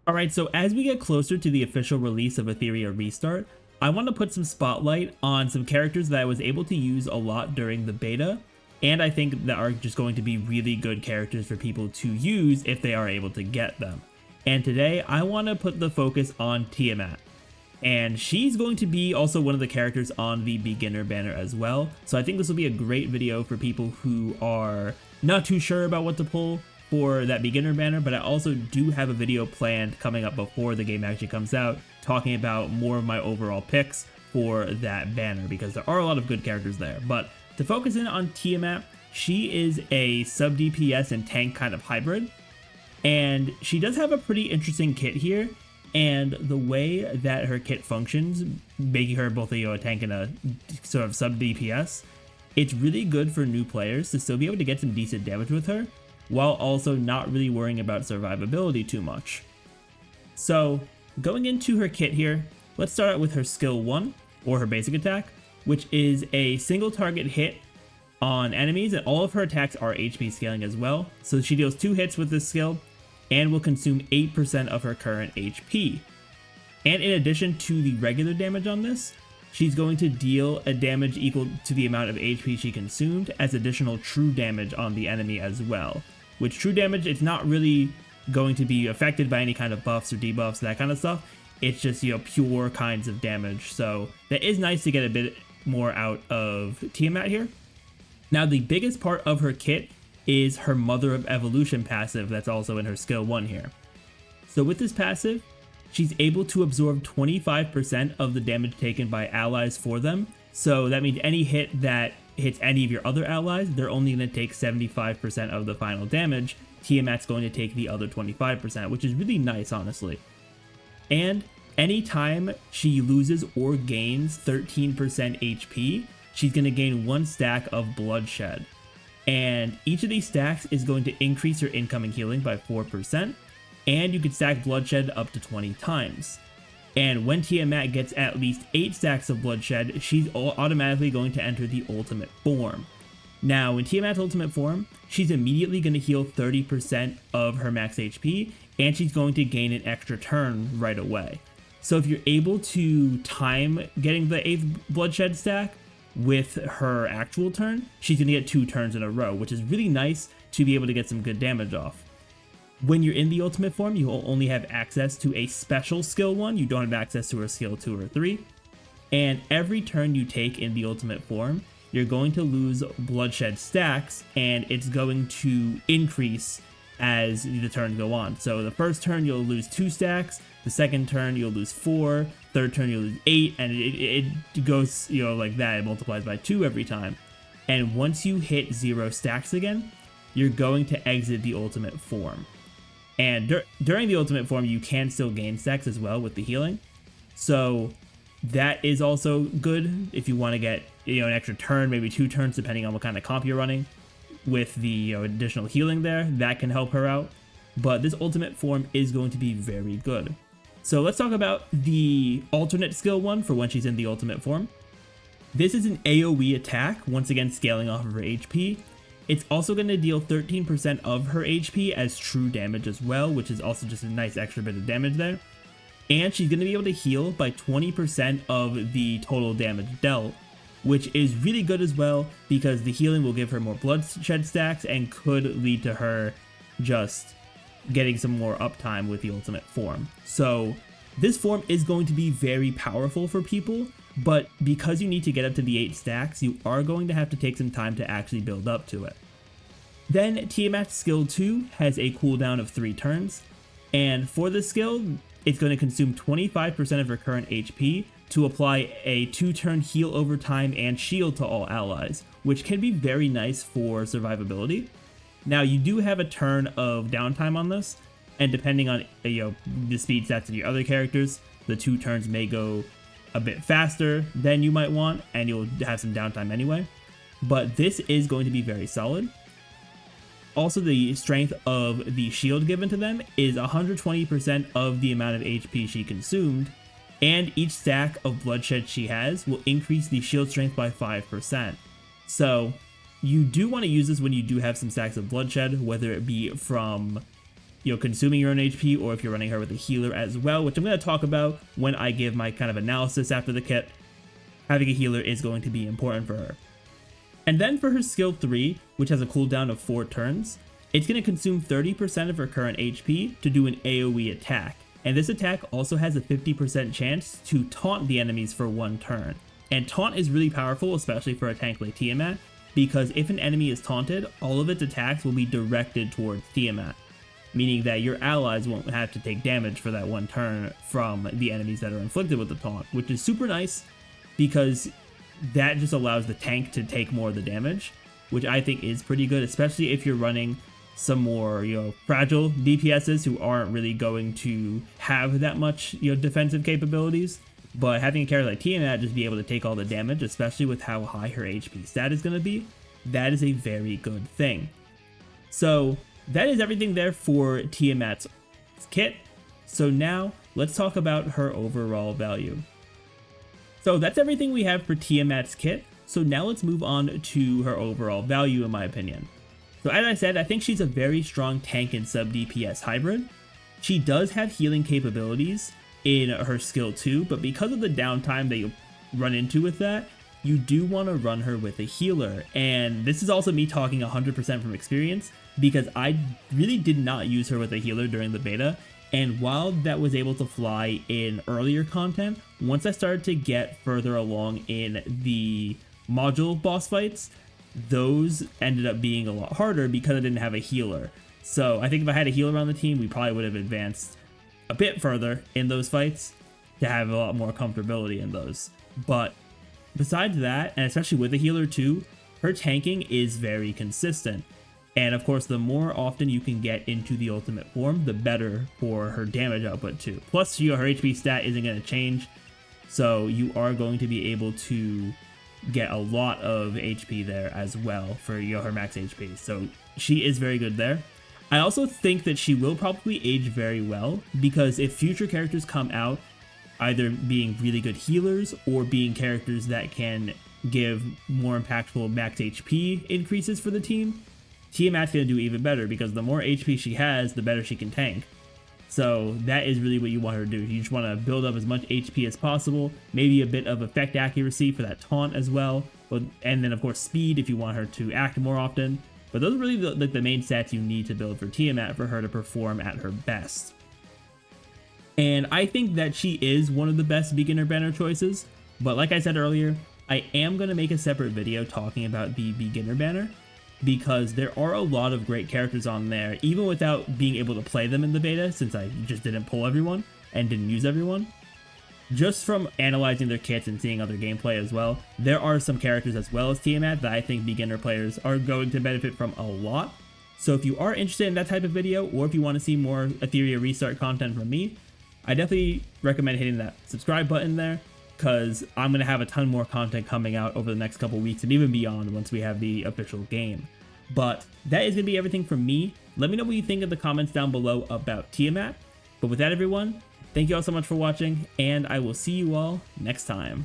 Alright, so as we get closer to the official release of Etheria Restart, I want to put some spotlight on some characters that I was able to use a lot during the beta, and I think that are just going to be really good characters for people to use if they are able to get them. And today, I want to put the focus on Tiamat. And she's going to be also one of the characters on the beginner banner as well, so I think this will be a great video for people who are not too sure about what to pull for that beginner banner, but I also do have a video planned coming up before the game actually comes out, talking about more of my overall picks for that banner, because there are a lot of good characters there. But to focus in on Tiamat, she is a sub DPS and tank kind of hybrid, and she does have a pretty interesting kit here, and the way that her kit functions, making her both a tank and a sort of sub DPS, it's really good for new players to still be able to get some decent damage with her, while also not really worrying about survivability too much. So going into her kit here, let's start out with her skill 1, or her basic attack, which is a single target hit on enemies, and all of her attacks are HP scaling as well. So she deals 2 hits with this skill, and will consume 8% of her current HP. And in addition to the regular damage on this, she's going to deal a damage equal to the amount of HP she consumed as additional true damage on the enemy as well. Which true damage, it's not really going to be affected by any kind of buffs or debuffs, that kind of stuff. It's just, pure kinds of damage. So that is nice to get a bit more out of Tiamat here. Now the biggest part of her kit is her Mother of Evolution passive that's also in her skill 1 here. So with this passive, she's able to absorb 25% of the damage taken by allies for them. So that means any hit that hits any of your other allies, they're only going to take 75% of the final damage. Tiamat's going to take the other 25%, which is really nice, honestly. And anytime she loses or gains 13% HP, she's going to gain 1 stack of bloodshed. And each of these stacks is going to increase her incoming healing by 4%, and you can stack bloodshed up to 20 times. And when Tiamat gets at least 8 stacks of bloodshed, she's automatically going to enter the ultimate form. Now, in Tiamat's ultimate form, she's immediately going to heal 30% of her max HP, and she's going to gain an extra turn right away. So if you're able to time getting the 8th bloodshed stack with her actual turn, she's going to get 2 turns in a row, which is really nice to be able to get some good damage off. When you're in the ultimate form, you will only have access to a special skill 1, you don't have access to her skill 2 or 3, and every turn you take in the ultimate form, you're going to lose bloodshed stacks, and it's going to increase as the turns go on. So the first turn you'll lose 2 stacks, the second turn you'll lose 4, third turn you'll lose 8, and it goes like that. It multiplies by 2 every time. And once you hit 0 stacks again, you're going to exit the ultimate form. And during the ultimate form, you can still gain stacks as well with the healing. So that is also good if you want to get an extra turn, maybe 2 turns, depending on what kind of comp you're running. With the additional healing there, that can help her out. But this ultimate form is going to be very good. So let's talk about the alternate skill 1 for when she's in the ultimate form. This is an AoE attack, once again scaling off of her HP. It's also going to deal 13% of her HP as true damage as well, which is also just a nice extra bit of damage there. And she's going to be able to heal by 20% of the total damage dealt, which is really good as well, because the healing will give her more bloodshed stacks and could lead to her just getting some more uptime with the ultimate form. So this form is going to be very powerful for people, but because you need to get up to the 8 stacks, you are going to have to take some time to actually build up to it. Then Tiamat's skill 2 has a cooldown of 3 turns, and for this skill, it's going to consume 25% of her current HP to apply a 2-turn heal over time and shield to all allies, which can be very nice for survivability. Now, you do have a turn of downtime on this, and depending on the speed stats of your other characters, the 2 turns may go a bit faster than you might want, and you'll have some downtime anyway. But this is going to be very solid. Also, the strength of the shield given to them is 120% of the amount of HP she consumed, and each stack of bloodshed she has will increase the shield strength by 5%. So you do want to use this when you do have some stacks of bloodshed, whether it be from consuming your own HP, or if you're running her with a healer as well, which I'm going to talk about when I give my kind of analysis after the kit. Having a healer is going to be important for her. And then for her skill 3, which has a cooldown of 4 turns, it's going to consume 30% of her current HP to do an AoE attack. And this attack also has a 50% chance to taunt the enemies for 1 turn. And taunt is really powerful, especially for a tank like Tiamat, because if an enemy is taunted, all of its attacks will be directed towards Tiamat, meaning that your allies won't have to take damage for that 1 turn from the enemies that are inflicted with the taunt, which is super nice because that just allows the tank to take more of the damage, which I think is pretty good, especially if you're running some more, fragile DPSs who aren't really going to have that much, defensive capabilities. But having a character like Tiamat just be able to take all the damage, especially with how high her HP stat is going to be, that is a very good thing. So that is everything there for Tiamat's kit. So now let's talk about her overall value. So that's everything we have for Tiamat's kit. So now let's move on to her overall value, in my opinion. So as I said, I think she's a very strong tank and sub DPS hybrid. She does have healing capabilities in her skill 2, but because of the downtime that you run into with that, you do want to run her with a healer. And this is also me talking 100% from experience, because I really did not use her with a healer during the beta. And while that was able to fly in earlier content, once I started to get further along in the module boss fights, those ended up being a lot harder because I didn't have a healer. So I think if I had a healer on the team, we probably would have advanced a bit further in those fights to have a lot more comfortability in those. But besides that, and especially with a healer too, her tanking is very consistent. And of course, the more often you can get into the ultimate form, the better for her damage output too. Plus, her HP stat isn't going to change, so you are going to be able to get a lot of HP there as well for her max HP. So she is very good there. I also think that she will probably age very well, because if future characters come out either being really good healers or being characters that can give more impactful max HP increases for the team, Tiamat's going to do even better, because the more HP she has, the better she can tank. So that is really what you want her to do. You just want to build up as much HP as possible, maybe a bit of effect accuracy for that taunt as well, and then of course speed if you want her to act more often. But those are really the main stats you need to build for Tiamat for her to perform at her best. And I think that she is one of the best beginner banner choices, but like I said earlier, I am going to make a separate video talking about the beginner banner, because there are a lot of great characters on there, even without being able to play them in the beta, since I just didn't pull everyone and didn't use everyone. Just from analyzing their kits and seeing other gameplay as well, there are some characters as well as Tiamat that I think beginner players are going to benefit from a lot. So if you are interested in that type of video, or if you want to see more Etheria restart content from me, I definitely recommend hitting that subscribe button there, because I'm going to have a ton more content coming out over the next couple weeks and even beyond once we have the official game. But that is going to be everything from me. Let me know what you think in the comments down below about Tiamat. But with that, everyone, thank you all so much for watching, and I will see you all next time.